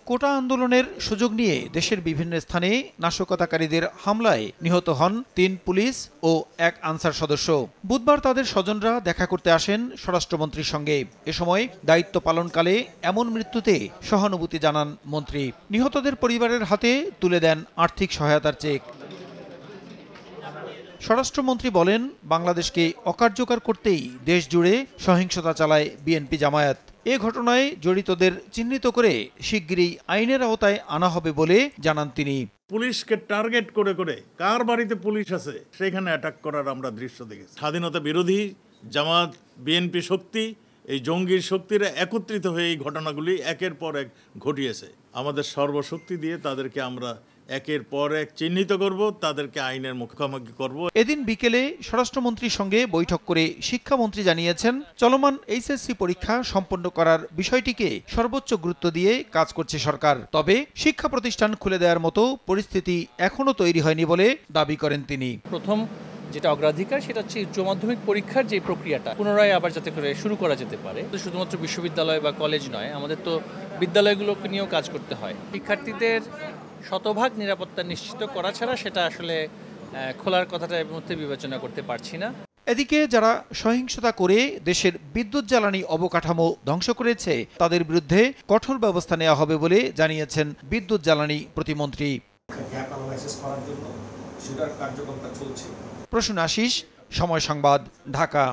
কোটা আন্দোলনের সুযোগ নিয়ে দেশের বিভিন্ন স্থানে নাশকতাকারীদের হামলায় নিহত হন 3 পুলিশ ও 1 আনসার সদস্য। বুধবার তাদের স্বজনরা দেখা করতে আসেন স্বরাষ্ট্রমন্ত্রীর সঙ্গে। এ সময় দায়িত্ব পালনকালে এমন মৃত্যুতে সহানুভূতি জানান মন্ত্রী। নিহতদের পরিবারের হাতে তুলে দেন আর্থিক সহায়তার চেক। স্বরাষ্ট্রমন্ত্রী বলেন, বাংলাদেশকে অকার্যকর করতেই দেশ জুড়ে সহিংসতা চালায় বিএনপি জামায়াত। এ ঘটনায় জড়িতদের চিহ্নিত করে শিগগিরই আইনের আওতায় আনা হবে বলে জানান তিনি। পুলিশকে টার্গেট করে করে কার বাড়িতে পুলিশ আছে সেখানে অ্যাটাক করার আমরা দৃশ্য দেখেছি। স্বাধীনতা বিরোধী জামাত, বিএনপি শক্তি, এই জঙ্গির শক্তিরা একত্রিত হয়ে এই ঘটনাগুলি একের পর এক ঘটিয়েছে। আমাদের সর্বশক্তি দিয়ে তাদেরকে আমরা একের পর এক চিহ্নিত করব, তাদেরকে আইনের মুখোমুখি করব। এদিন বিকেলে স্বরাষ্ট্রমন্ত্রীর সঙ্গে বৈঠক করে শিক্ষামন্ত্রী জানিয়েছেন, চলমান এইচএসসি পরীক্ষা সম্পন্ন করার বিষয়টিকে সর্বোচ্চ গুরুত্ব দিয়ে কাজ করছে সরকার। তবে শিক্ষা প্রতিষ্ঠান খুলে দেওয়ার মতো পরিস্থিতি এখনো তৈরি হয়নি বলে দাবি করেন তিনি। প্রথম যেটা অগ্রাধিকার সেটা হচ্ছে উচ্চ মাধ্যমিক পরীক্ষার যে প্রক্রিয়াটা পুনরায় আবার যাতে করে শুরু করা যেতে পারে। শুধুমাত্র বিশ্ববিদ্যালয় বা কলেজ নয়, আমাদের তো বিদ্যালয়গুলোকে নিয়েও কাজ করতে হয়। শিক্ষার্থীদের শতভাগ নিরাপত্তা নিশ্চিত করা ছাড়া সেটা আসলে খোলার কথাটা এর মধ্যে বিবেচনা করতে পারছি না। এদিকে যারা সহিংসতা করে দেশের বিদ্যুৎ জ্বালানি অবকাঠামো ধ্বংস করেছে তাদের বিরুদ্ধে কঠোর ব্যবস্থা নেওয়া হবে বলে জানিয়েছেন বিদ্যুৎ জ্বালানি প্রতিমন্ত্রী। প্রসূন আশিস, সময় সংবাদ, ঢাকা।